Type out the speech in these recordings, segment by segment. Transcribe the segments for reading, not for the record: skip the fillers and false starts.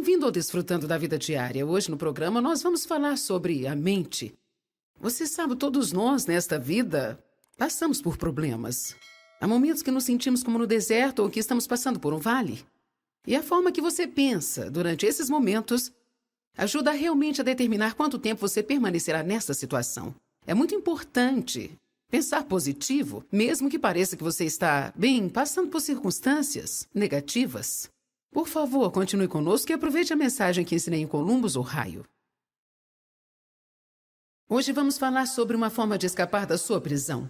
bem-vindo ao Desfrutando da Vida Diária. Hoje no programa nós vamos falar sobre a mente. Você sabe, todos nós nesta vida passamos por problemas. Há momentos que nos sentimos como no deserto ou que estamos passando por um vale. E a forma que você pensa durante esses momentos ajuda realmente a determinar quanto tempo você permanecerá nessa situação. É muito importante pensar positivo, mesmo que pareça que você está, passando por circunstâncias negativas. Por favor, continue conosco e aproveite a mensagem que ensinei em Columbus, Ohio. Hoje vamos falar sobre uma forma de escapar da sua prisão.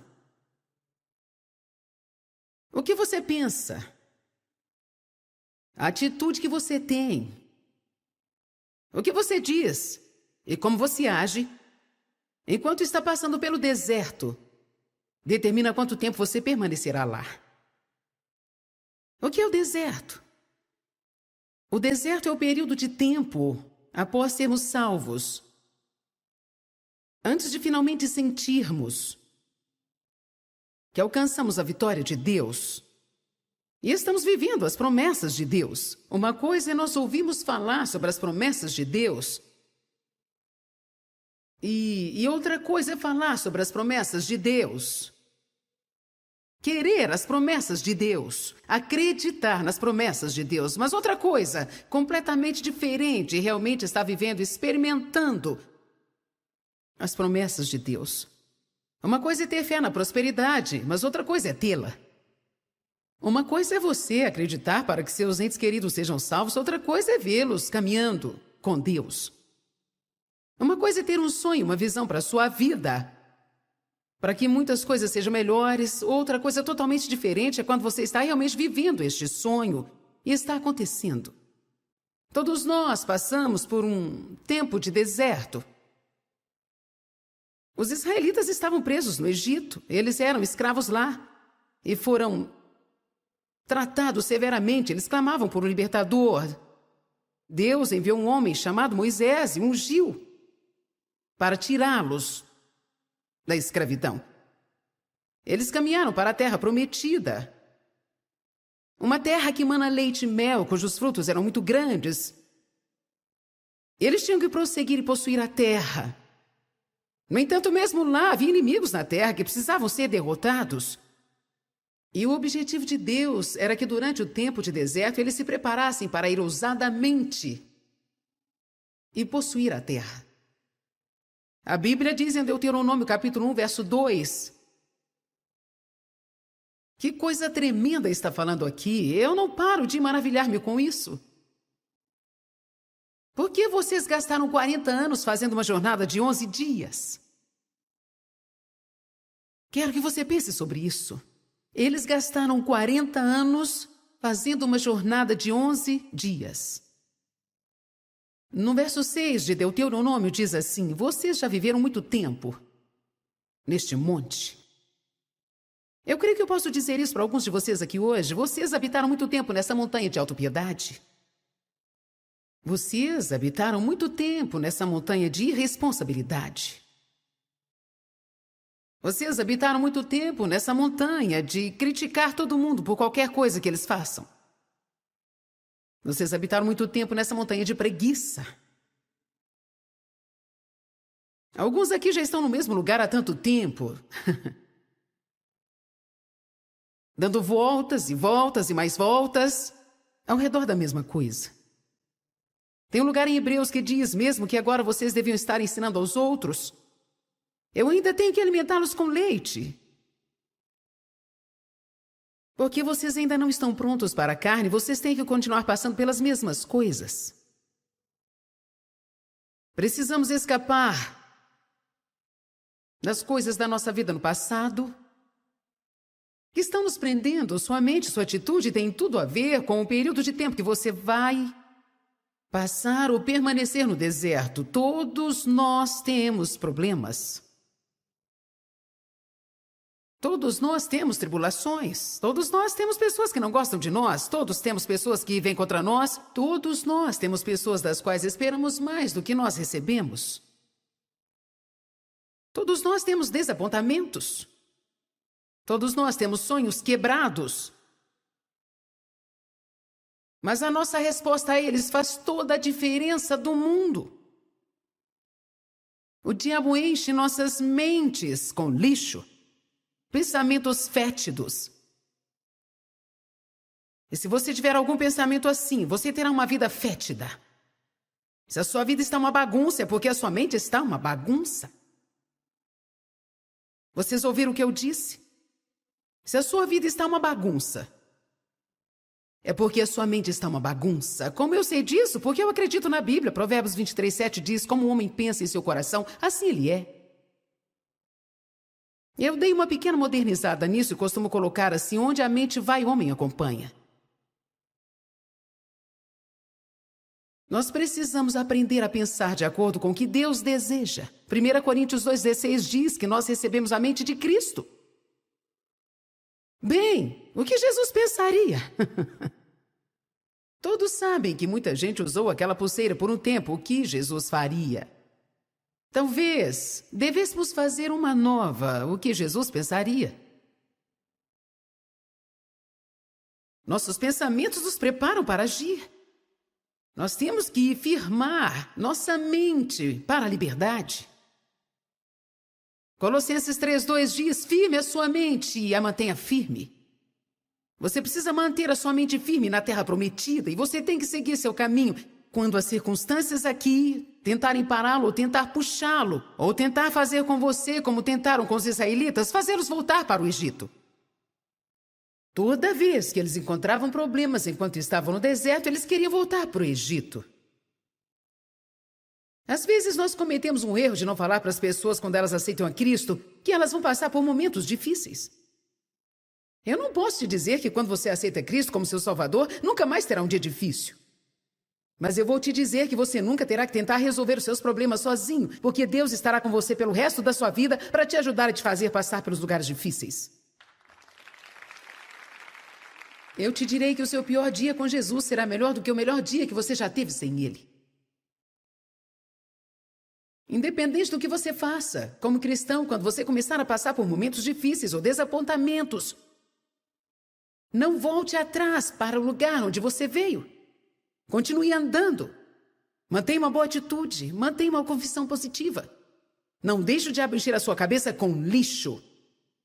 O que você pensa? A atitude que você tem? O que você diz? E como você age? Enquanto está passando pelo deserto, determina quanto tempo você permanecerá lá. O que é o deserto? O deserto é o período de tempo após sermos salvos, antes de finalmente sentirmos que alcançamos a vitória de Deus e estamos vivendo as promessas de Deus. Uma coisa é nós ouvirmos falar sobre as promessas de Deus e outra coisa é falar sobre as promessas de Deus. Querer as promessas de Deus, acreditar nas promessas de Deus, mas outra coisa completamente diferente, realmente está vivendo, experimentando as promessas de Deus. Uma coisa é ter fé na prosperidade, mas outra coisa é tê-la. Uma coisa é você acreditar para que seus entes queridos sejam salvos, outra coisa é vê-los caminhando com Deus. Uma coisa é ter um sonho, uma visão para a sua vida, para que muitas coisas sejam melhores. Outra coisa totalmente diferente é quando você está realmente vivendo este sonho e está acontecendo. Todos nós passamos por um tempo de deserto. Os israelitas estavam presos no Egito. Eles eram escravos lá e foram tratados severamente. Eles clamavam por um libertador. Deus enviou um homem chamado Moisés e ungiu para tirá-los da escravidão. Eles caminharam para a terra prometida. Uma terra que mana leite e mel, cujos frutos eram muito grandes. Eles tinham que prosseguir e possuir a terra. No entanto, mesmo lá, havia inimigos na terra que precisavam ser derrotados. E o objetivo de Deus era que durante o tempo de deserto eles se preparassem para ir ousadamente e possuir a terra. A Bíblia diz em Deuteronômio capítulo 1, verso 2. Que coisa tremenda está falando aqui. Eu não paro de maravilhar-me com isso. Por que vocês gastaram 40 anos fazendo uma jornada de 11 dias? Quero que você pense sobre isso. Eles gastaram 40 anos fazendo uma jornada de 11 dias. No verso 6 de Deuteronômio diz assim: vocês já viveram muito tempo neste monte. Eu creio que eu posso dizer isso para alguns de vocês aqui hoje. Vocês habitaram muito tempo nessa montanha de autopiedade. Vocês habitaram muito tempo nessa montanha de irresponsabilidade. Vocês habitaram muito tempo nessa montanha de criticar todo mundo por qualquer coisa que eles façam. Vocês habitaram muito tempo nessa montanha de preguiça. Alguns aqui já estão no mesmo lugar há tanto tempo. Dando voltas e voltas e mais voltas ao redor da mesma coisa. Tem um lugar em Hebreus que diz mesmo que agora vocês deviam estar ensinando aos outros. Eu ainda tenho que alimentá-los com leite. Porque vocês ainda não estão prontos para a carne, vocês têm que continuar passando pelas mesmas coisas. Precisamos escapar das coisas da nossa vida no passado que estão nos prendendo. Sua mente, sua atitude tem tudo a ver com o período de tempo que você vai passar ou permanecer no deserto. Todos nós temos problemas. Todos nós temos tribulações. Todos nós temos pessoas que não gostam de nós. Todos temos pessoas que vêm contra nós. Todos nós temos pessoas das quais esperamos mais do que nós recebemos. Todos nós temos desapontamentos. Todos nós temos sonhos quebrados. Mas a nossa resposta a eles faz toda a diferença do mundo. O diabo enche nossas mentes com lixo, pensamentos fétidos. E se você tiver algum pensamento assim, você terá uma vida fétida. Se a sua vida está uma bagunça, é porque a sua mente está uma bagunça. Vocês ouviram o que eu disse? Se a sua vida está uma bagunça, é porque a sua mente está uma bagunça. Como eu sei disso? Porque eu acredito na Bíblia. Provérbios 23:7 diz, como o homem pensa em seu coração, assim ele é. Eu dei uma pequena modernizada nisso e costumo colocar assim, onde a mente vai, o homem acompanha. Nós precisamos aprender a pensar de acordo com o que Deus deseja. 1 Coríntios 2,16 diz que nós recebemos a mente de Cristo. Bem, o que Jesus pensaria? Todos sabem que muita gente usou aquela pulseira por um tempo. O que Jesus faria? Talvez devêssemos fazer uma nova. O que Jesus pensaria? Nossos pensamentos nos preparam para agir. Nós temos que firmar nossa mente para a liberdade. Colossenses 3:2 diz, firme a sua mente e a mantenha firme. Você precisa manter a sua mente firme na terra prometida e você tem que seguir seu caminho. Quando as circunstâncias aqui tentarem pará-lo, ou tentar puxá-lo, ou tentar fazer com você como tentaram com os israelitas, fazê-los voltar para o Egito. Toda vez que eles encontravam problemas enquanto estavam no deserto, eles queriam voltar para o Egito. Às vezes nós cometemos um erro de não falar para as pessoas quando elas aceitam a Cristo que elas vão passar por momentos difíceis. Eu não posso te dizer que quando você aceita Cristo como seu Salvador, nunca mais terá um dia difícil. Mas eu vou te dizer que você nunca terá que tentar resolver os seus problemas sozinho, porque Deus estará com você pelo resto da sua vida para te ajudar a te fazer passar pelos lugares difíceis. Eu te direi que o seu pior dia com Jesus será melhor do que o melhor dia que você já teve sem Ele. Independente do que você faça, como cristão, quando você começar a passar por momentos difíceis ou desapontamentos, não volte atrás para o lugar onde você veio. Continue andando. Mantenha uma boa atitude, mantenha uma confissão positiva. Não deixe o diabo encher a sua cabeça com lixo.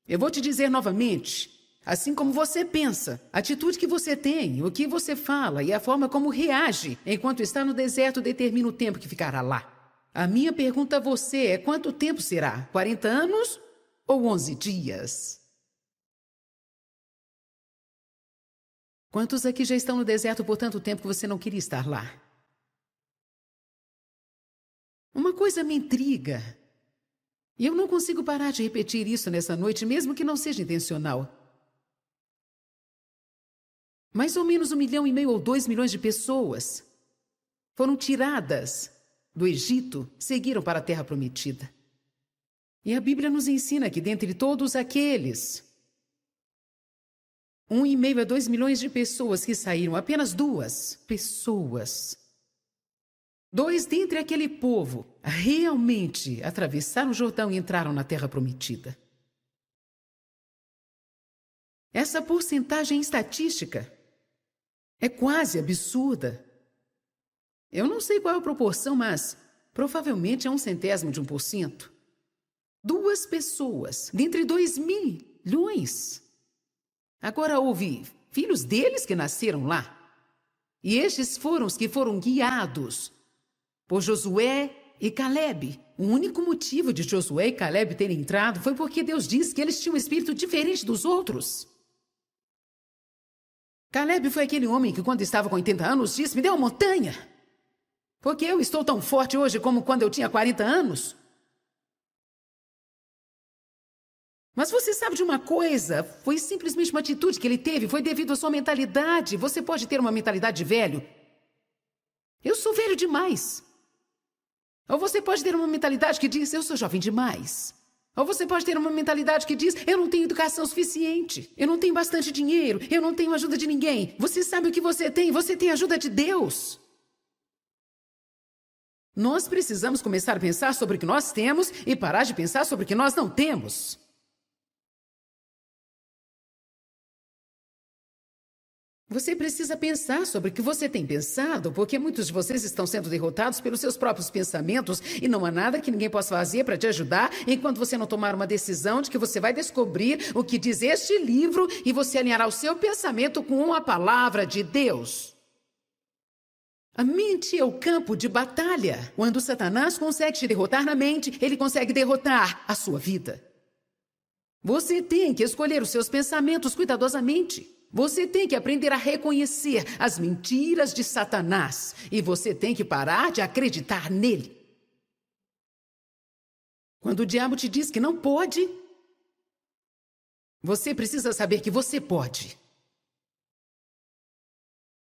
Eu vou te dizer novamente, assim como você pensa, a atitude que você tem, o que você fala e a forma como reage enquanto está no deserto determina o tempo que ficará lá. A minha pergunta a você é quanto tempo será? 40 anos ou 11 dias? Quantos aqui já estão no deserto por tanto tempo que você não queria estar lá? Uma coisa me intriga. E eu não consigo parar de repetir isso nessa noite, mesmo que não seja intencional. Mais ou menos 1,5 milhão ou 2 milhões de pessoas foram tiradas do Egito, seguiram para a Terra Prometida. E a Bíblia nos ensina que dentre todos aqueles 1,5 a 2 milhões de pessoas que saíram, apenas 2 pessoas. 2 dentre aquele povo realmente atravessaram o Jordão e entraram na Terra Prometida. Essa porcentagem estatística é quase absurda. Eu não sei qual é a proporção, mas provavelmente é 0,01%. 2 pessoas dentre 2 milhões. Agora houve filhos deles que nasceram lá. E estes foram os que foram guiados por Josué e Caleb. O único motivo de Josué e Caleb terem entrado foi porque Deus disse que eles tinham um espírito diferente dos outros. Caleb foi aquele homem que quando estava com 80 anos disse, me dê uma montanha. Porque eu estou tão forte hoje como quando eu tinha 40 anos. Mas você sabe de uma coisa? Foi simplesmente uma atitude que ele teve, foi devido à sua mentalidade. Você pode ter uma mentalidade de velho. Eu sou velho demais. Ou você pode ter uma mentalidade que diz, eu sou jovem demais. Ou você pode ter uma mentalidade que diz, eu não tenho educação suficiente. Eu não tenho bastante dinheiro. Eu não tenho ajuda de ninguém. Você sabe o que você tem a ajuda de Deus. Nós precisamos começar a pensar sobre o que nós temos e parar de pensar sobre o que nós não temos. Você precisa pensar sobre o que você tem pensado, porque muitos de vocês estão sendo derrotados pelos seus próprios pensamentos e não há nada que ninguém possa fazer para te ajudar enquanto você não tomar uma decisão de que você vai descobrir o que diz este livro e você alinhará o seu pensamento com a palavra de Deus. A mente é o campo de batalha. Quando Satanás consegue te derrotar na mente, ele consegue derrotar a sua vida. Você tem que escolher os seus pensamentos cuidadosamente. Você tem que aprender a reconhecer as mentiras de Satanás. E você tem que parar de acreditar nele. Quando o diabo te diz que não pode, você precisa saber que você pode.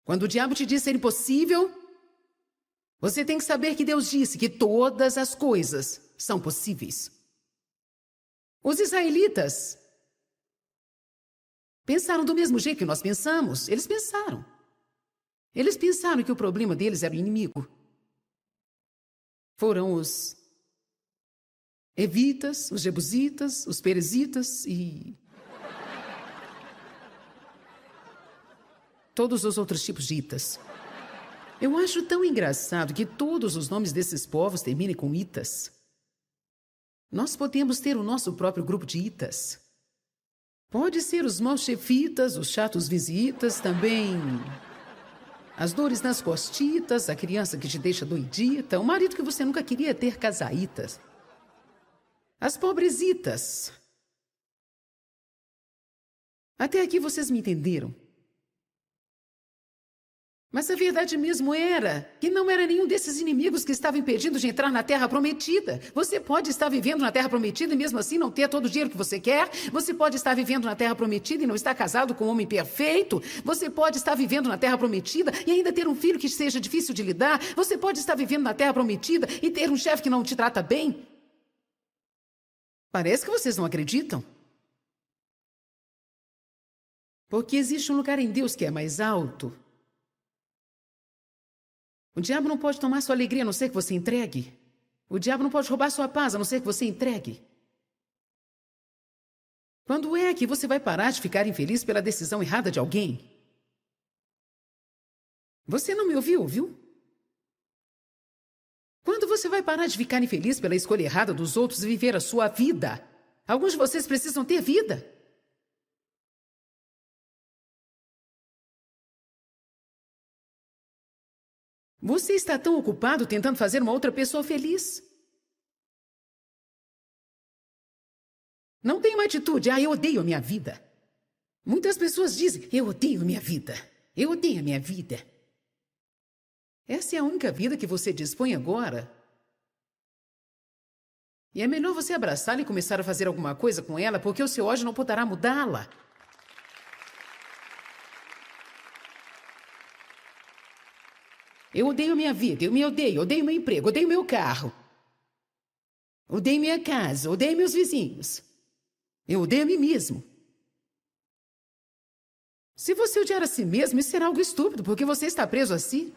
Quando o diabo te diz ser impossível, você tem que saber que Deus disse que todas as coisas são possíveis. Os israelitas pensaram do mesmo jeito que nós pensamos. Eles pensaram. Eles pensaram que o problema deles era o inimigo. Foram os evitas, os jebusitas, os perezitas e todos os outros tipos de itas. Eu acho tão engraçado que todos os nomes desses povos terminem com itas. Nós podemos ter o nosso próprio grupo de itas. Pode ser os maus chefitas, os chatos visitas, também as dores nas costitas, a criança que te deixa doidita, o marido que você nunca queria ter, casaitas. As pobresitas. Até aqui vocês me entenderam. Mas a verdade mesmo era que não era nenhum desses inimigos que estava impedindo de entrar na Terra Prometida. Você pode estar vivendo na Terra Prometida e mesmo assim não ter todo o dinheiro que você quer. Você pode estar vivendo na Terra Prometida e não estar casado com um homem perfeito. Você pode estar vivendo na Terra Prometida e ainda ter um filho que seja difícil de lidar. Você pode estar vivendo na Terra Prometida e ter um chefe que não te trata bem. Parece que vocês não acreditam. Porque existe um lugar em Deus que é mais alto. O diabo não pode tomar sua alegria a não ser que você entregue. O diabo não pode roubar sua paz a não ser que você entregue. Quando é que você vai parar de ficar infeliz pela decisão errada de alguém? Você não me ouviu, viu? Quando você vai parar de ficar infeliz pela escolha errada dos outros e viver a sua vida? Alguns de vocês precisam ter vida. Você está tão ocupado tentando fazer uma outra pessoa feliz. Não tem uma atitude, eu odeio a minha vida. Muitas pessoas dizem, eu odeio a minha vida. Eu odeio a minha vida. Essa é a única vida que você dispõe agora. E é melhor você abraçá-la e começar a fazer alguma coisa com ela, porque o seu ódio não poderá mudá-la. Eu odeio minha vida, eu me odeio meu emprego, odeio meu carro. Odeio minha casa, odeio meus vizinhos. Eu odeio a mim mesmo. Se você odiar a si mesmo, isso será algo estúpido, porque você está preso a si.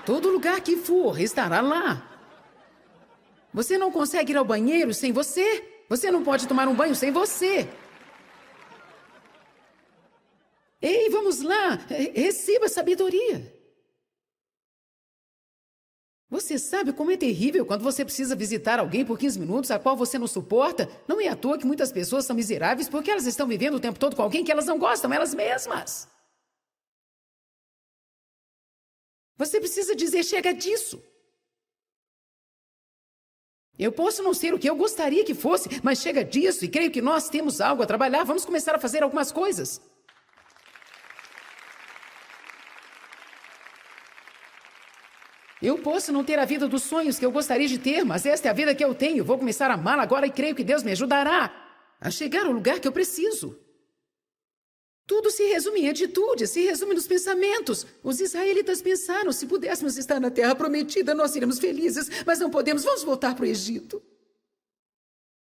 Todo lugar que for, estará lá. Você não consegue ir ao banheiro sem você. Você não pode tomar um banho sem você. Ei, vamos lá, receba sabedoria. Você sabe como é terrível quando você precisa visitar alguém por 15 minutos, a qual você não suporta? Não é à toa que muitas pessoas são miseráveis porque elas estão vivendo o tempo todo com alguém que elas não gostam, elas mesmas. Você precisa dizer, chega disso. Eu posso não ser o que eu gostaria que fosse, mas chega disso e creio que nós temos algo a trabalhar. Vamos começar a fazer algumas coisas. Eu posso não ter a vida dos sonhos que eu gostaria de ter, mas esta é a vida que eu tenho. Vou começar a amá-la agora e creio que Deus me ajudará a chegar ao lugar que eu preciso. Tudo se resume em atitude, se resume nos pensamentos. Os israelitas pensaram, se pudéssemos estar na terra prometida, nós seríamos felizes, mas não podemos, vamos voltar para o Egito.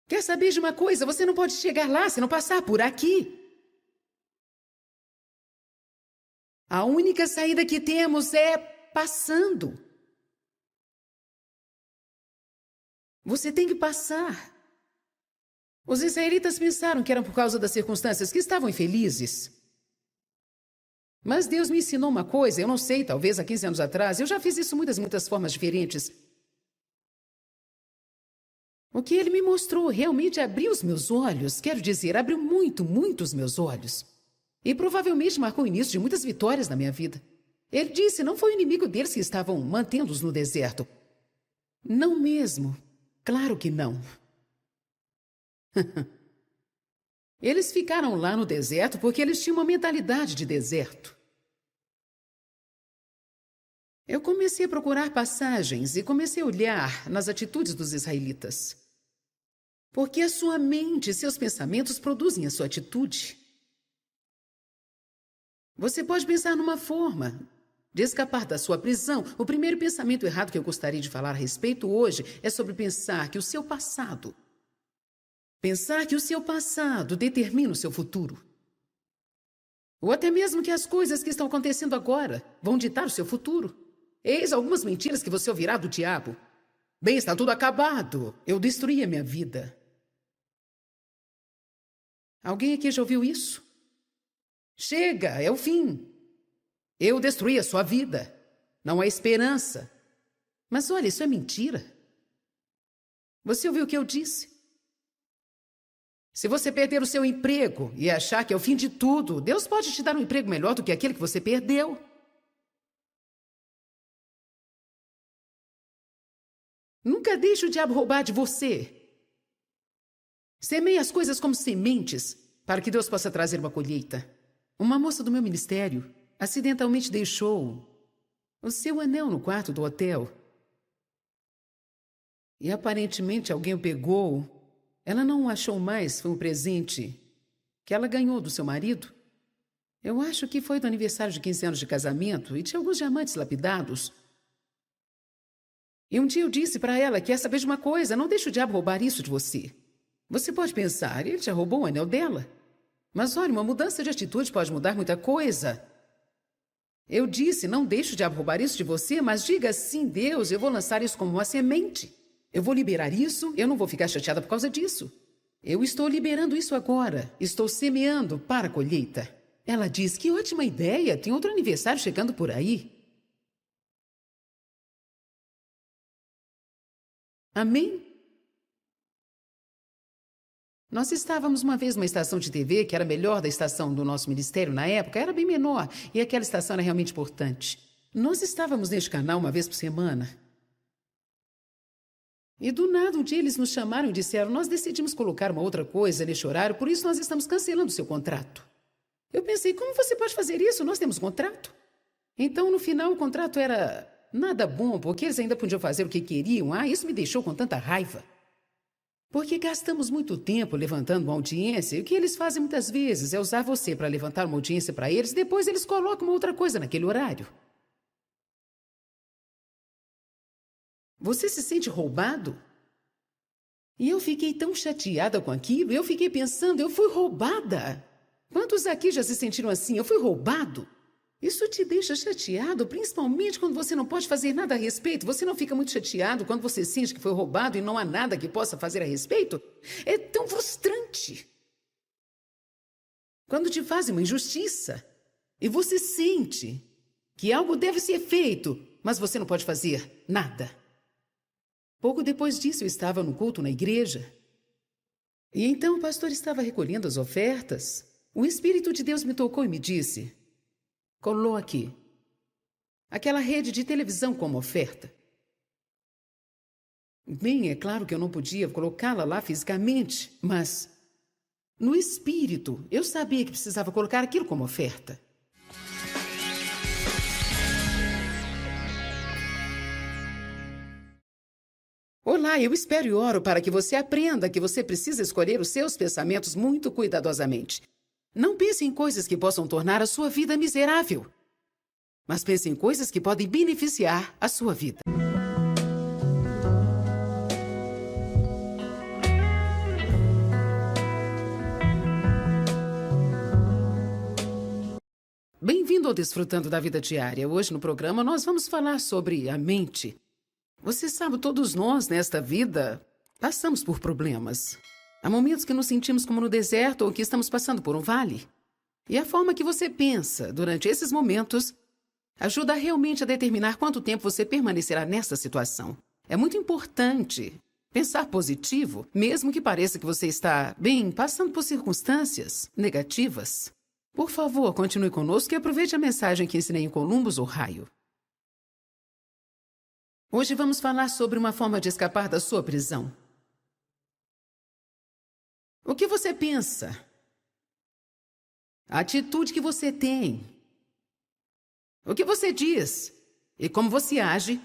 Quer saber de uma coisa? Você não pode chegar lá se não passar por aqui. A única saída que temos é passando. Você tem que passar. Os israelitas pensaram que eram por causa das circunstâncias que estavam infelizes. Mas Deus me ensinou uma coisa, eu não sei, talvez há 15 anos atrás, eu já fiz isso muitas formas diferentes. O que ele me mostrou realmente abriu os meus olhos, quero dizer, abriu muito os meus olhos. E provavelmente marcou o início de muitas vitórias na minha vida. Ele disse, não foi o inimigo deles que estavam mantendo-os no deserto. Não mesmo. Claro que não. Eles ficaram lá no deserto porque eles tinham uma mentalidade de deserto. Eu comecei a procurar passagens e comecei a olhar nas atitudes dos israelitas. Porque a sua mente e seus pensamentos produzem a sua atitude. Você pode pensar numa forma de escapar da sua prisão. O primeiro pensamento errado que eu gostaria de falar a respeito hoje é sobre pensar que o seu passado determina o seu futuro. Ou até mesmo que as coisas que estão acontecendo agora vão ditar o seu futuro. Eis algumas mentiras que você ouvirá do diabo. Bem, está tudo acabado. Eu destruí a minha vida. Alguém aqui já ouviu isso? Chega, é o fim. Eu destruí a sua vida. Não há esperança. Mas olha, isso é mentira. Você ouviu o que eu disse? Se você perder o seu emprego e achar que é o fim de tudo, Deus pode te dar um emprego melhor do que aquele que você perdeu. Nunca deixe o diabo roubar de você. Semeie as coisas como sementes para que Deus possa trazer uma colheita. Uma moça do meu ministério acidentalmente deixou o seu anel no quarto do hotel. E aparentemente alguém o pegou. Ela não o achou mais, foi um presente que ela ganhou do seu marido. Eu acho que foi do aniversário de 15 anos de casamento e tinha alguns diamantes lapidados. E um dia eu disse para ela, quer saber de uma coisa, não deixe o diabo roubar isso de você. Você pode pensar, ele já roubou o anel dela. Mas olha, uma mudança de atitude pode mudar muita coisa. Eu disse, não deixe o diabo roubar isso de você, mas diga sim, Deus, eu vou lançar isso como uma semente. Eu vou liberar isso, eu não vou ficar chateada por causa disso. Eu estou liberando isso agora, estou semeando para a colheita. Ela diz, que ótima ideia, tem outro aniversário chegando por aí. Amém? Nós estávamos uma vez numa estação de TV que era a melhor da estação do nosso ministério na época, era bem menor, e aquela estação era realmente importante. Nós estávamos neste canal uma vez por semana. E do nada um dia eles nos chamaram e disseram, nós decidimos colocar uma outra coisa neste horário, por isso nós estamos cancelando o seu contrato. Eu pensei, como você pode fazer isso? Nós temos contrato. Então, no final, o contrato era nada bom, porque eles ainda podiam fazer o que queriam. Isso me deixou com tanta raiva. Porque gastamos muito tempo levantando uma audiência, e o que eles fazem muitas vezes é usar você para levantar uma audiência para eles, depois eles colocam uma outra coisa naquele horário. Você se sente roubado? E eu fiquei tão chateada com aquilo, eu fiquei pensando, eu fui roubada. Quantos aqui já se sentiram assim? Eu fui roubado? Isso te deixa chateado, principalmente quando você não pode fazer nada a respeito. Você não fica muito chateado quando você sente que foi roubado e não há nada que possa fazer a respeito? É tão frustrante. Quando te fazem uma injustiça e você sente que algo deve ser feito, mas você não pode fazer nada. Pouco depois disso, eu estava no culto na igreja. E então o pastor estava recolhendo as ofertas. O Espírito de Deus me tocou e me disse, coloque aquela rede de televisão como oferta. Bem, é claro que eu não podia colocá-la lá fisicamente, mas no espírito eu sabia que precisava colocar aquilo como oferta. Olá, eu espero e oro para que você aprenda que você precisa escolher os seus pensamentos muito cuidadosamente. Não pense em coisas que possam tornar a sua vida miserável, mas pense em coisas que podem beneficiar a sua vida. Bem-vindo ao Desfrutando da Vida Diária. Hoje no programa nós vamos falar sobre a mente. Você sabe, todos nós nesta vida passamos por problemas. Há momentos que nos sentimos como no deserto ou que estamos passando por um vale. E a forma que você pensa durante esses momentos ajuda realmente a determinar quanto tempo você permanecerá nessa situação. É muito importante pensar positivo, mesmo que pareça que você está, passando por circunstâncias negativas. Por favor, continue conosco e aproveite a mensagem que ensinei em Columbus, Ohio. Hoje vamos falar sobre uma forma de escapar da sua prisão. O que você pensa? A atitude que você tem? O que você diz? E como você age?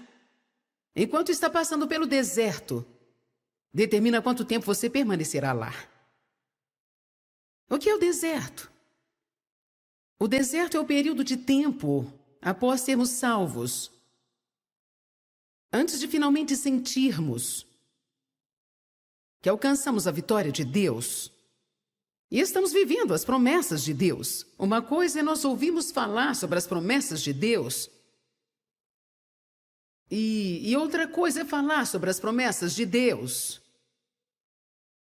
Enquanto está passando pelo deserto, determina quanto tempo você permanecerá lá. O que é o deserto? O deserto é o período de tempo após sermos salvos, antes de finalmente sentirmos que alcançamos a vitória de Deus e estamos vivendo as promessas de Deus. Uma coisa é nós ouvirmos falar sobre as promessas de Deus e outra coisa é falar sobre as promessas de Deus.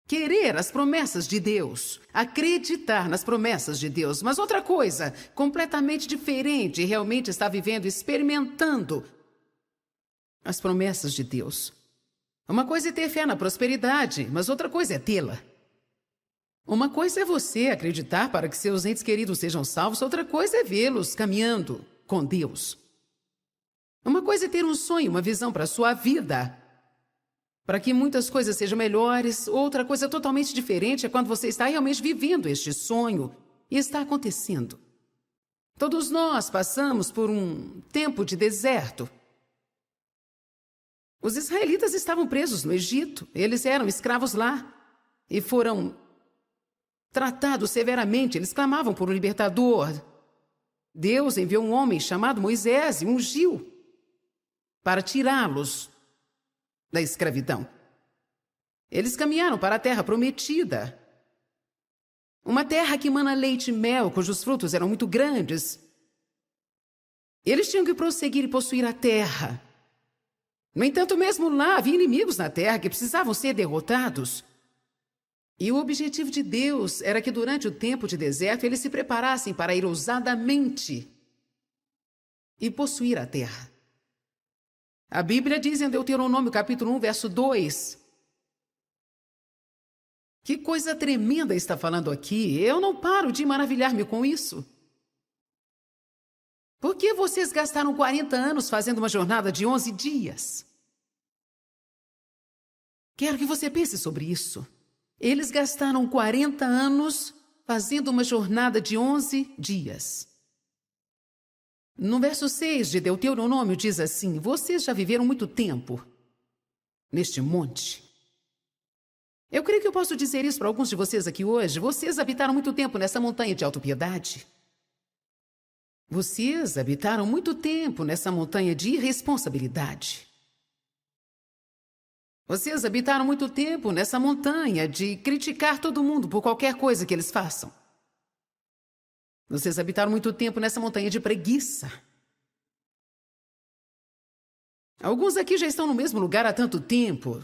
Querer as promessas de Deus, acreditar nas promessas de Deus, mas outra coisa completamente diferente, realmente está vivendo, experimentando as promessas de Deus. Uma coisa é ter fé na prosperidade, mas outra coisa é tê-la. Uma coisa é você acreditar para que seus entes queridos sejam salvos, outra coisa é vê-los caminhando com Deus. Uma coisa é ter um sonho, uma visão para a sua vida, para que muitas coisas sejam melhores. Outra coisa totalmente diferente é quando você está realmente vivendo este sonho e está acontecendo. Todos nós passamos por um tempo de deserto. Os israelitas estavam presos no Egito. Eles eram escravos lá e foram tratados severamente. Eles clamavam por um libertador. Deus enviou um homem chamado Moisés e ungiu para tirá-los da escravidão. Eles caminharam para a terra prometida. Uma terra que mana leite e mel, cujos frutos eram muito grandes. Eles tinham que prosseguir e possuir a terra. No entanto, mesmo lá, havia inimigos na terra que precisavam ser derrotados. E o objetivo de Deus era que durante o tempo de deserto eles se preparassem para ir ousadamente e possuir a terra. A Bíblia diz em Deuteronômio capítulo 1, verso 2. Que coisa tremenda está falando aqui. Eu não paro de maravilhar-me com isso. Por que vocês gastaram 40 anos fazendo uma jornada de 11 dias? Quero que você pense sobre isso. Eles gastaram 40 anos fazendo uma jornada de 11 dias. No verso 6 de Deuteronômio diz assim: vocês já viveram muito tempo neste monte. Eu creio que eu posso dizer isso para alguns de vocês aqui hoje. Vocês habitaram muito tempo nessa montanha de autopiedade. Vocês habitaram muito tempo nessa montanha de irresponsabilidade. Vocês habitaram muito tempo nessa montanha de criticar todo mundo por qualquer coisa que eles façam. Vocês habitaram muito tempo nessa montanha de preguiça. Alguns aqui já estão no mesmo lugar há tanto tempo.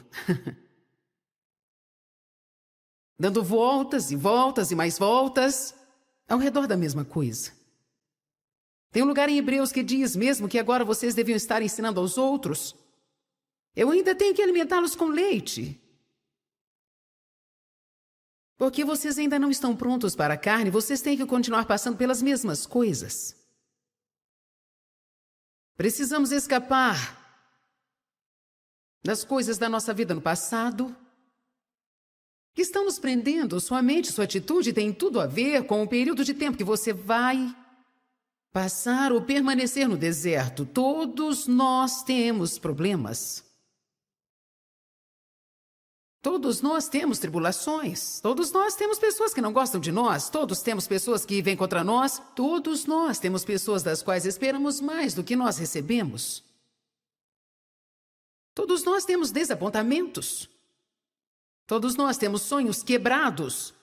Dando voltas e voltas e mais voltas ao redor da mesma coisa. Tem um lugar em Hebreus que diz mesmo que agora vocês deviam estar ensinando aos outros. Eu ainda tenho que alimentá-los com leite. Porque vocês ainda não estão prontos para a carne, vocês têm que continuar passando pelas mesmas coisas. Precisamos escapar das coisas da nossa vida no passado que estão nos prendendo. Sua mente, sua atitude tem tudo a ver com o período de tempo que você vai passar ou permanecer no deserto. Todos nós temos problemas. Todos nós temos tribulações. Todos nós temos pessoas que não gostam de nós. Todos temos pessoas que vêm contra nós. Todos nós temos pessoas das quais esperamos mais do que nós recebemos. Todos nós temos desapontamentos. Todos nós temos sonhos quebrados.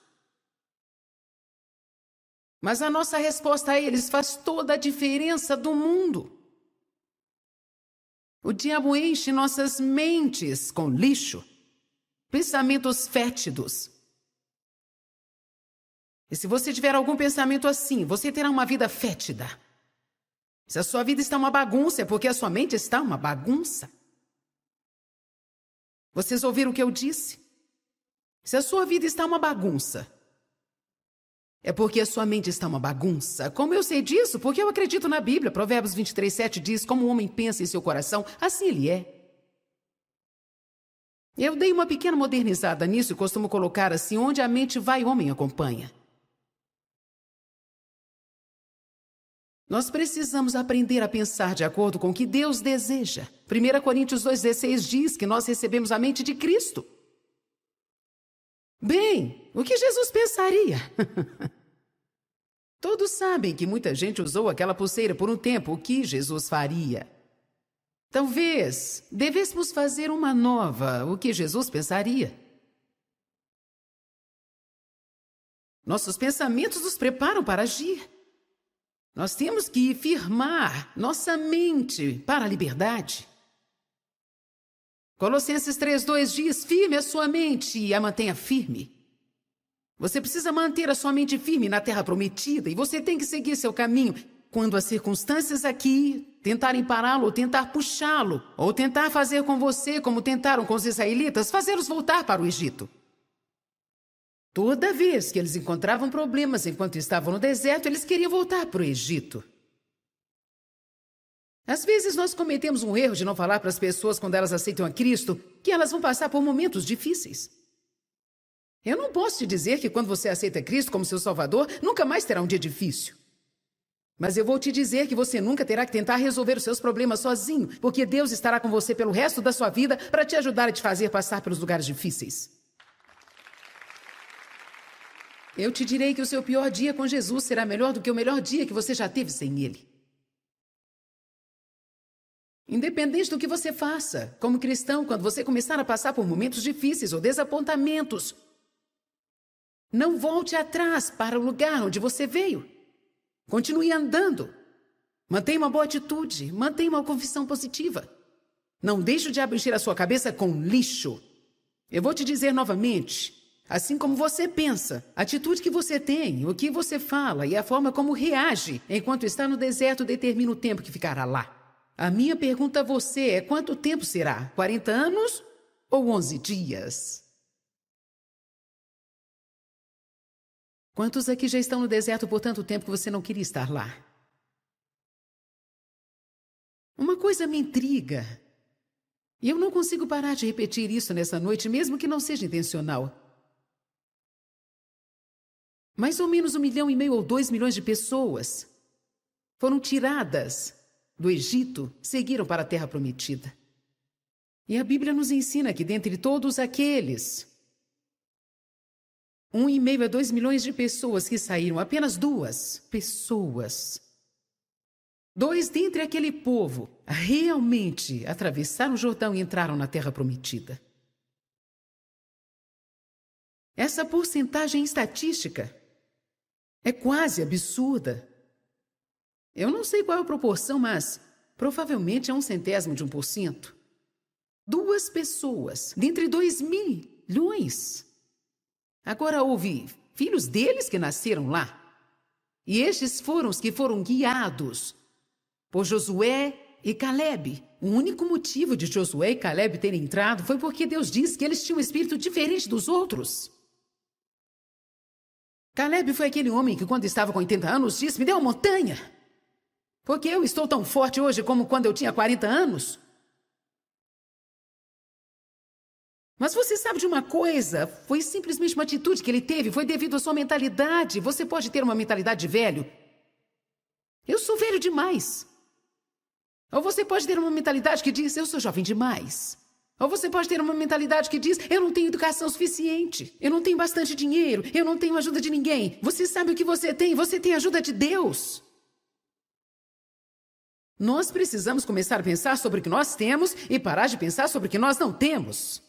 Mas a nossa resposta a eles faz toda a diferença do mundo. O diabo enche nossas mentes com lixo. Pensamentos fétidos. E se você tiver algum pensamento assim, você terá uma vida fétida. Se a sua vida está uma bagunça, é porque a sua mente está uma bagunça. Vocês ouviram o que eu disse? Se a sua vida está uma bagunça, é porque a sua mente está uma bagunça. Como eu sei disso? Porque eu acredito na Bíblia. Provérbios 23:7 diz: como o homem pensa em seu coração, assim ele é. Eu dei uma pequena modernizada nisso e costumo colocar assim: onde a mente vai, o homem acompanha. Nós precisamos aprender a pensar de acordo com o que Deus deseja. 1 Coríntios 2,16 diz que nós recebemos a mente de Cristo. Bem, o que Jesus pensaria? Todos sabem que muita gente usou aquela pulseira por um tempo. O que Jesus faria? Talvez devêssemos fazer uma nova. O que Jesus pensaria? Nossos pensamentos nos preparam para agir. Nós temos que firmar nossa mente para a liberdade. Colossenses 3:2 diz: firme a sua mente e a mantenha firme. Você precisa manter a sua mente firme na terra prometida e você tem que seguir seu caminho. Quando as circunstâncias aqui tentarem pará-lo, ou tentar puxá-lo, ou tentar fazer com você como tentaram com os israelitas, fazê-los voltar para o Egito. Toda vez que eles encontravam problemas enquanto estavam no deserto, eles queriam voltar para o Egito. Às vezes nós cometemos um erro de não falar para as pessoas quando elas aceitam a Cristo que elas vão passar por momentos difíceis. Eu não posso te dizer que quando você aceita Cristo como seu Salvador, nunca mais terá um dia difícil. Mas eu vou te dizer que você nunca terá que tentar resolver os seus problemas sozinho, porque Deus estará com você pelo resto da sua vida para te ajudar a te fazer passar pelos lugares difíceis. Eu te direi que o seu pior dia com Jesus será melhor do que o melhor dia que você já teve sem Ele. Independente do que você faça, como cristão, quando você começar a passar por momentos difíceis ou desapontamentos, não volte atrás para o lugar onde você veio. Continue andando. Mantenha uma boa atitude, mantenha uma confissão positiva. Não deixe o diabo encher a sua cabeça com lixo. Eu vou te dizer novamente. Assim como você pensa, a atitude que você tem, o que você fala e a forma como reage enquanto está no deserto determina o tempo que ficará lá. A minha pergunta a você é: quanto tempo será? 40 anos ou 11 dias? Quantos aqui já estão no deserto por tanto tempo que você não queria estar lá? Uma coisa me intriga. E eu não consigo parar de repetir isso nessa noite, mesmo que não seja intencional. Mais ou menos 1,5 milhão ou 2 milhões de pessoas foram tiradas do Egito, seguiram para a Terra Prometida. E a Bíblia nos ensina que dentre todos aqueles, 1,5 a 2 milhões de pessoas que saíram, apenas 2 pessoas, 2 dentre aquele povo, realmente atravessaram o Jordão e entraram na Terra Prometida. Essa porcentagem estatística é quase absurda. Eu não sei qual é a proporção, mas provavelmente é 0,01%. 2 pessoas, dentre 2 milhões. Agora houve filhos deles que nasceram lá. E estes foram os que foram guiados por Josué e Calebe. O único motivo de Josué e Calebe terem entrado foi porque Deus disse que eles tinham um espírito diferente dos outros. Calebe foi aquele homem que, quando estava com 80 anos, disse: me dê uma montanha, porque eu estou tão forte hoje como quando eu tinha 40 anos. Mas você sabe de uma coisa? Foi simplesmente uma atitude que ele teve, foi devido à sua mentalidade. Você pode ter uma mentalidade de velho. Eu sou velho demais. Ou você pode ter uma mentalidade que diz: eu sou jovem demais. Ou você pode ter uma mentalidade que diz: eu não tenho educação suficiente, eu não tenho bastante dinheiro, eu não tenho ajuda de ninguém. Você sabe o que você tem a ajuda de Deus. Nós precisamos começar a pensar sobre o que nós temos e parar de pensar sobre o que nós não temos.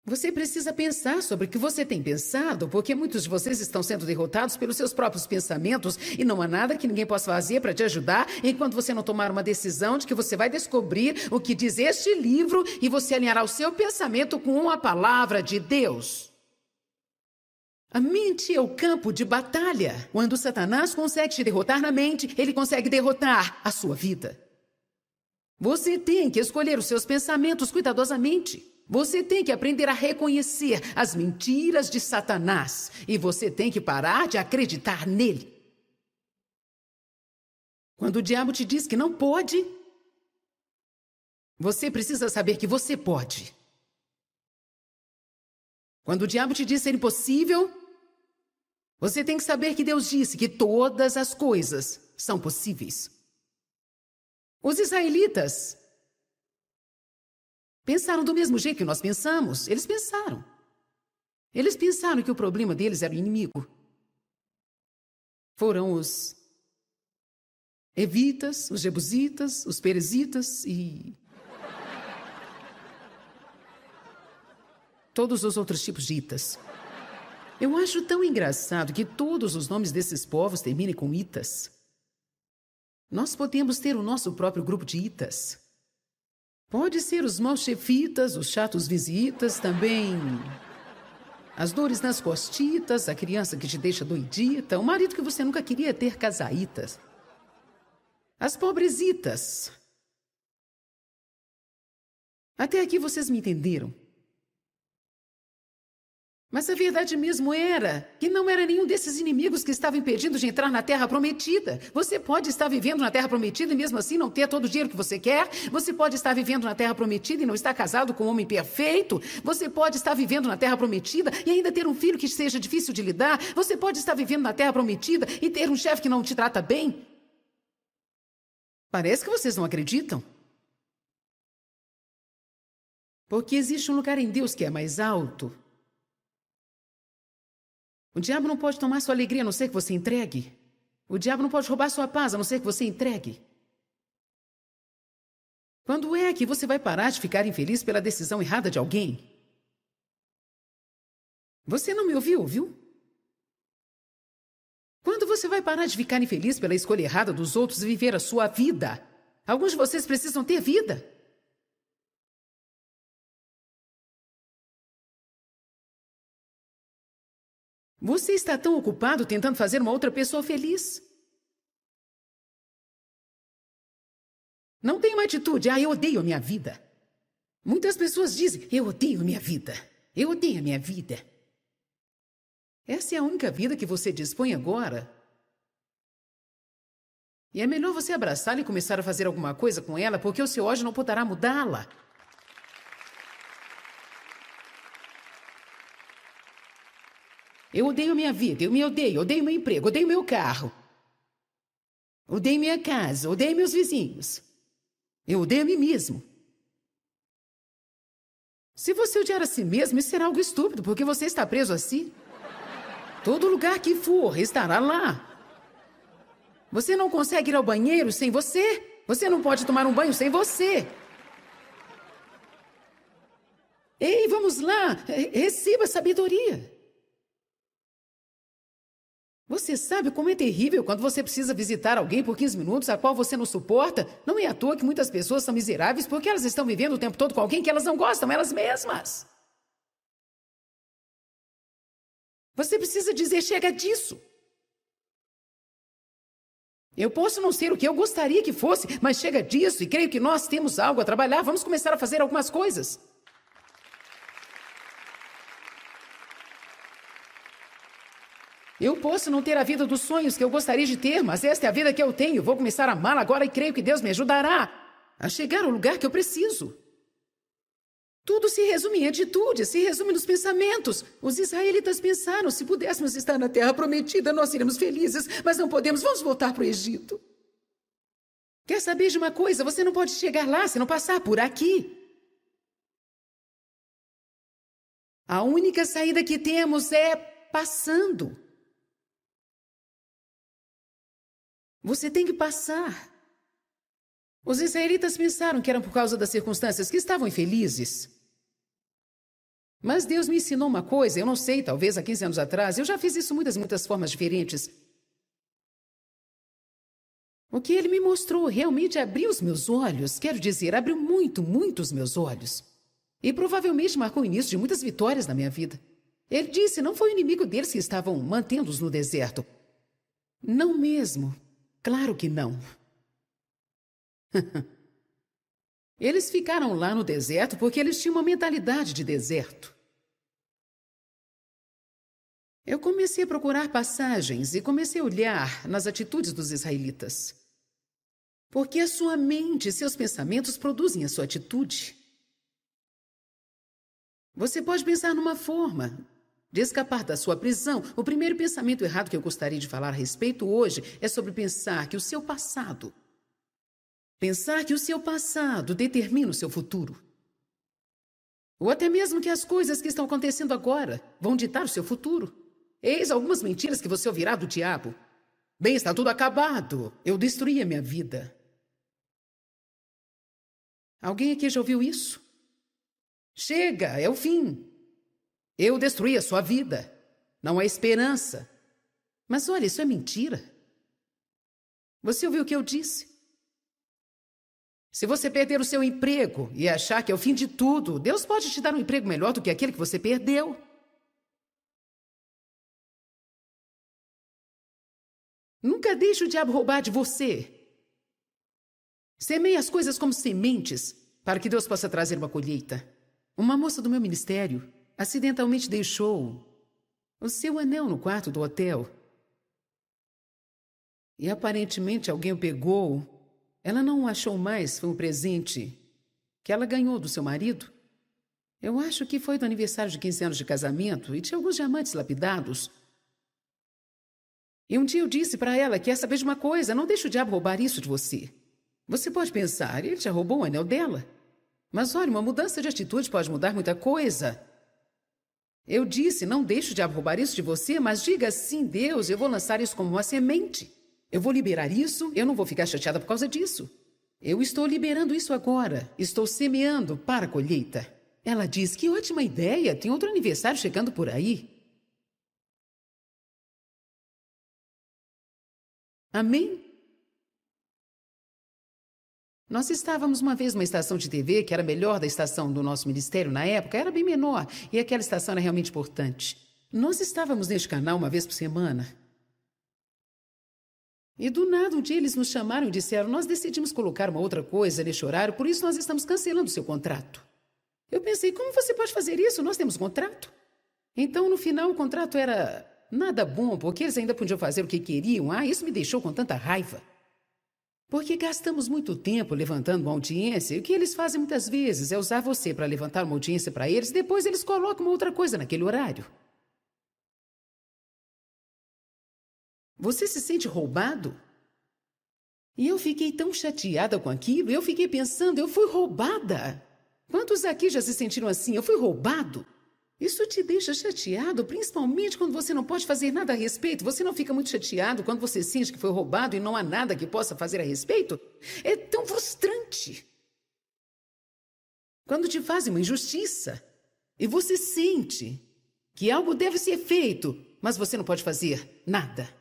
Você precisa pensar sobre o que você tem pensado, porque muitos de vocês estão sendo derrotados pelos seus próprios pensamentos e não há nada que ninguém possa fazer para te ajudar enquanto você não tomar uma decisão de que você vai descobrir o que diz este livro e você alinhará o seu pensamento com a palavra de Deus. A mente é o campo de batalha. Quando Satanás consegue te derrotar na mente, ele consegue derrotar a sua vida. Você tem que escolher os seus pensamentos cuidadosamente. Você tem que aprender a reconhecer as mentiras de Satanás. E você tem que parar de acreditar nele. Quando o diabo te diz que não pode, você precisa saber que você pode. Quando o diabo te diz ser impossível, você tem que saber que Deus disse que todas as coisas são possíveis. Os israelitas pensaram do mesmo jeito que nós pensamos. Eles pensaram. Eles pensaram que o problema deles era o inimigo. Foram os evitas, os jebusitas, os perezitas e todos os outros tipos de itas. Eu acho tão engraçado que todos os nomes desses povos terminem com itas. Nós podemos ter o nosso próprio grupo de itas. Pode ser os maus chefitas, os chatos visitas, também as dores nas costitas, a criança que te deixa doidita, o marido que você nunca queria ter, casaitas. As pobresitas. Até aqui vocês me entenderam. Mas a verdade mesmo era que não era nenhum desses inimigos que estavam impedindo de entrar na Terra Prometida. Você pode estar vivendo na Terra Prometida e mesmo assim não ter todo o dinheiro que você quer. Você pode estar vivendo na Terra Prometida e não estar casado com um homem perfeito. Você pode estar vivendo na Terra Prometida e ainda ter um filho que seja difícil de lidar. Você pode estar vivendo na Terra Prometida e ter um chefe que não te trata bem. Parece que vocês não acreditam. Porque existe um lugar em Deus que é mais alto. O diabo não pode tomar sua alegria a não ser que você entregue. O diabo não pode roubar sua paz a não ser que você entregue. Quando é que você vai parar de ficar infeliz pela decisão errada de alguém? Você não me ouviu, viu? Quando você vai parar de ficar infeliz pela escolha errada dos outros e viver a sua vida? Alguns de vocês precisam ter vida. Você está tão ocupado tentando fazer uma outra pessoa feliz. Não tem uma atitude, eu odeio a minha vida. Muitas pessoas dizem, eu odeio a minha vida. Eu odeio a minha vida. Essa é a única vida que você dispõe agora. E é melhor você abraçá-la e começar a fazer alguma coisa com ela, porque o seu ódio não poderá mudá-la. Eu odeio minha vida, eu me odeio meu emprego, odeio meu carro. Odeio minha casa, odeio meus vizinhos. Eu odeio a mim mesmo. Se você odiar a si mesmo, isso será algo estúpido, porque você está preso a si. Todo lugar que for, estará lá. Você não consegue ir ao banheiro sem você. Você não pode tomar um banho sem você. Ei, vamos lá, receba sabedoria. Você sabe como é terrível quando você precisa visitar alguém por 15 minutos, a qual você não suporta? Não é à toa que muitas pessoas são miseráveis porque elas estão vivendo o tempo todo com alguém que elas não gostam, elas mesmas. Você precisa dizer, chega disso. Eu posso não ser o que eu gostaria que fosse, mas chega disso e creio que nós temos algo a trabalhar. Vamos começar a fazer algumas coisas. Eu posso não ter a vida dos sonhos que eu gostaria de ter, mas esta é a vida que eu tenho. Vou começar a amá-la agora e creio que Deus me ajudará a chegar ao lugar que eu preciso. Tudo se resume em atitude, se resume nos pensamentos. Os israelitas pensaram, se pudéssemos estar na terra prometida, nós seríamos felizes, mas não podemos, vamos voltar para o Egito. Quer saber de uma coisa? Você não pode chegar lá se não passar por aqui. A única saída que temos é passando. Você tem que passar. Os israelitas pensaram que eram por causa das circunstâncias que estavam infelizes. Mas Deus me ensinou uma coisa, eu não sei, talvez há 15 anos atrás, eu já fiz isso muitas formas diferentes. O que ele me mostrou realmente abriu os meus olhos, quero dizer, abriu muito os meus olhos. E provavelmente marcou o início de muitas vitórias na minha vida. Ele disse, não foi o inimigo deles que estavam mantendo-os no deserto. Não mesmo. Claro que não. Eles ficaram lá no deserto porque eles tinham uma mentalidade de deserto. Eu comecei a procurar passagens e comecei a olhar nas atitudes dos israelitas. Porque a sua mente e seus pensamentos produzem a sua atitude. Você pode pensar numa forma de escapar da sua prisão. O primeiro pensamento errado que eu gostaria de falar a respeito hoje é sobre pensar que o seu passado determina o seu futuro. Ou até mesmo que as coisas que estão acontecendo agora vão ditar o seu futuro. Eis algumas mentiras que você ouvirá do diabo. Bem, está tudo acabado. Eu destruí a minha vida. Alguém aqui já ouviu isso? Chega, é o fim. Eu destruí a sua vida. Não há esperança. Mas olha, isso é mentira. Você ouviu o que eu disse? Se você perder o seu emprego e achar que é o fim de tudo, Deus pode te dar um emprego melhor do que aquele que você perdeu. Nunca deixe o diabo roubar de você. Semeie as coisas como sementes para que Deus possa trazer uma colheita. Uma moça do meu ministério acidentalmente deixou o seu anel no quarto do hotel. E aparentemente alguém o pegou. Ela não o achou mais, foi um presente que ela ganhou do seu marido. Eu acho que foi do aniversário de 15 anos de casamento e tinha alguns diamantes lapidados. E um dia eu disse para ela, quer saber de uma coisa, não deixe o diabo roubar isso de você. Você pode pensar, ele já roubou o anel dela. Mas olha, uma mudança de atitude pode mudar muita coisa. Eu disse, não deixe o diabo roubar isso de você, mas diga sim, Deus, eu vou lançar isso como uma semente. Eu vou liberar isso, eu não vou ficar chateada por causa disso. Eu estou liberando isso agora. Estou semeando para a colheita. Ela diz, que ótima ideia, tem outro aniversário chegando por aí. Amém? Nós estávamos uma vez numa estação de TV que era melhor da estação do nosso ministério na época, era bem menor, e aquela estação era realmente importante. Nós estávamos neste canal uma vez por semana. E do nada, um dia eles nos chamaram e disseram, nós decidimos colocar uma outra coisa neste horário, por isso nós estamos cancelando o seu contrato. Eu pensei, como você pode fazer isso? Nós temos contrato. Então, no final, o contrato era nada bom, porque eles ainda podiam fazer o que queriam. Ah, isso me deixou com tanta raiva. Porque gastamos muito tempo levantando uma audiência, e o que eles fazem muitas vezes é usar você para levantar uma audiência para eles, e depois eles colocam uma outra coisa naquele horário. Você se sente roubado? E eu fiquei tão chateada com aquilo, eu fiquei pensando, eu fui roubada. Quantos aqui já se sentiram assim? Eu fui roubado? Isso te deixa chateado, principalmente quando você não pode fazer nada a respeito. Você não fica muito chateado quando você sente que foi roubado e não há nada que possa fazer a respeito? É tão frustrante. Quando te fazem uma injustiça e você sente que algo deve ser feito, mas você não pode fazer nada.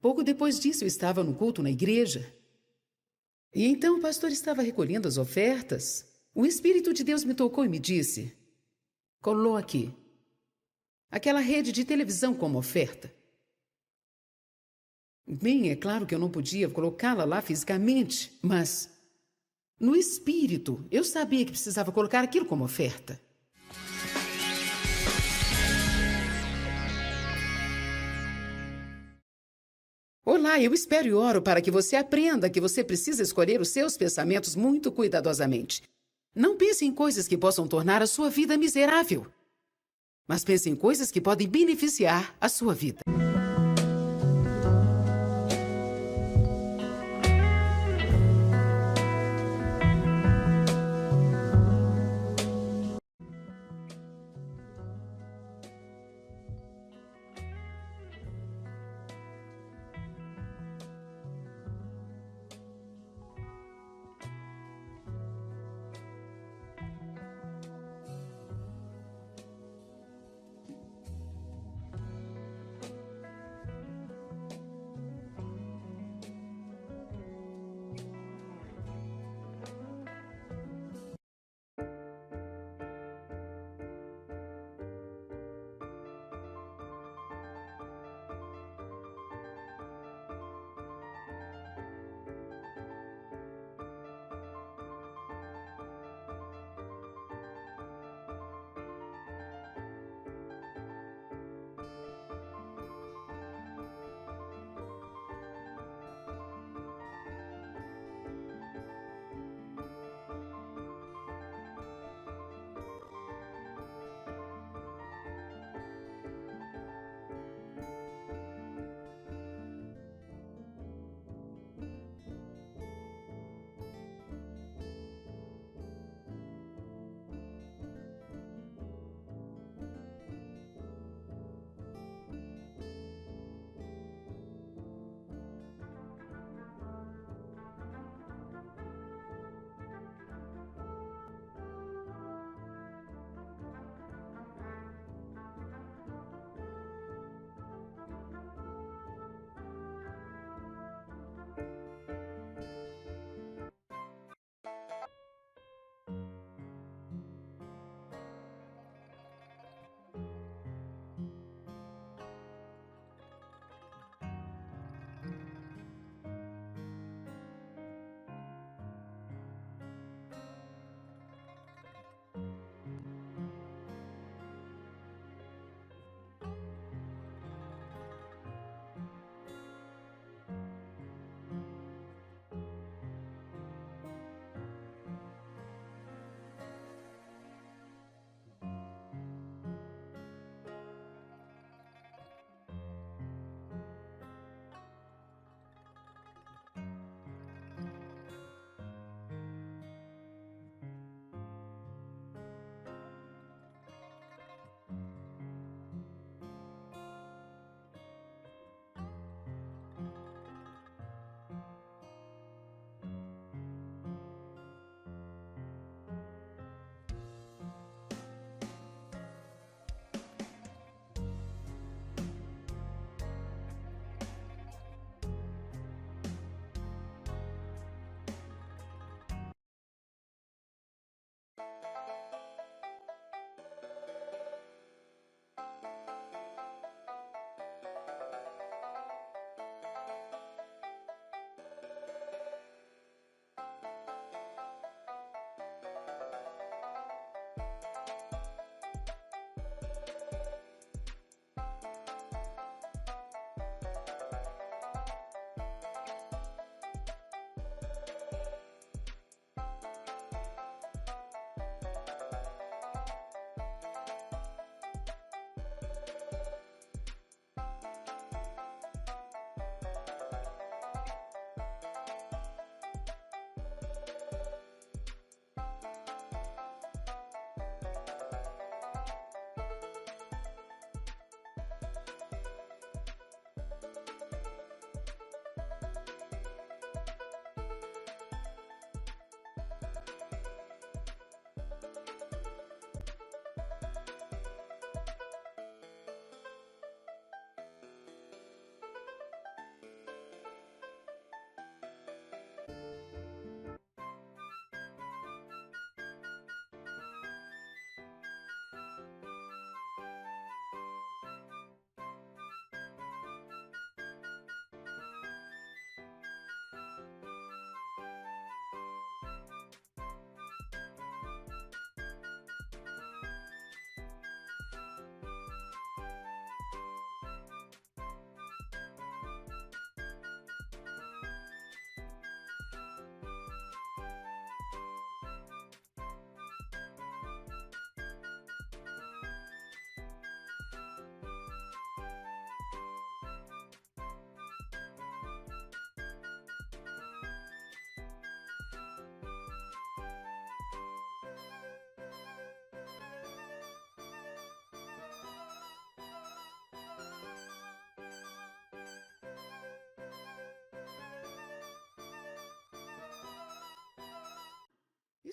Pouco depois disso, eu estava no culto na igreja. E então o pastor estava recolhendo as ofertas. O Espírito de Deus me tocou e me disse, coloque aquela rede de televisão como oferta. Bem, é claro que eu não podia colocá-la lá fisicamente, mas no espírito eu sabia que precisava colocar aquilo como oferta. Olá, eu espero e oro para que você aprenda que você precisa escolher os seus pensamentos muito cuidadosamente. Não pense em coisas que possam tornar a sua vida miserável, mas pense em coisas que podem beneficiar a sua vida.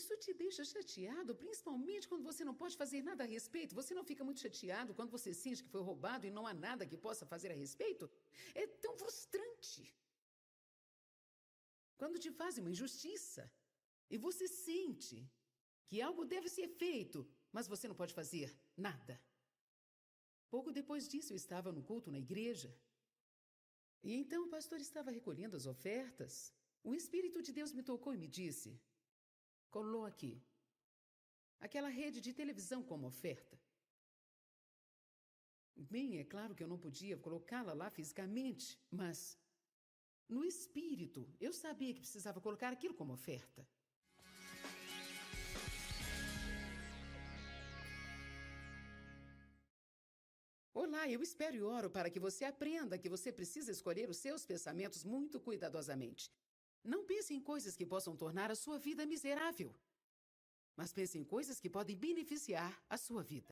Isso te deixa chateado, principalmente quando você não pode fazer nada a respeito. Você não fica muito chateado quando você sente que foi roubado e não há nada que possa fazer a respeito? É tão frustrante. Quando te fazem uma injustiça e você sente que algo deve ser feito, mas você não pode fazer nada. Pouco depois disso, eu estava no culto na igreja. E então o pastor estava recolhendo as ofertas. O Espírito de Deus me tocou e me disse: coloque aquela rede de televisão como oferta. Bem, é claro que eu não podia colocá-la lá fisicamente, mas no espírito eu sabia que precisava colocar aquilo como oferta. Olá, eu espero e oro para que você aprenda que você precisa escolher os seus pensamentos muito cuidadosamente. Não pense em coisas que possam tornar a sua vida miserável, mas pense em coisas que podem beneficiar a sua vida.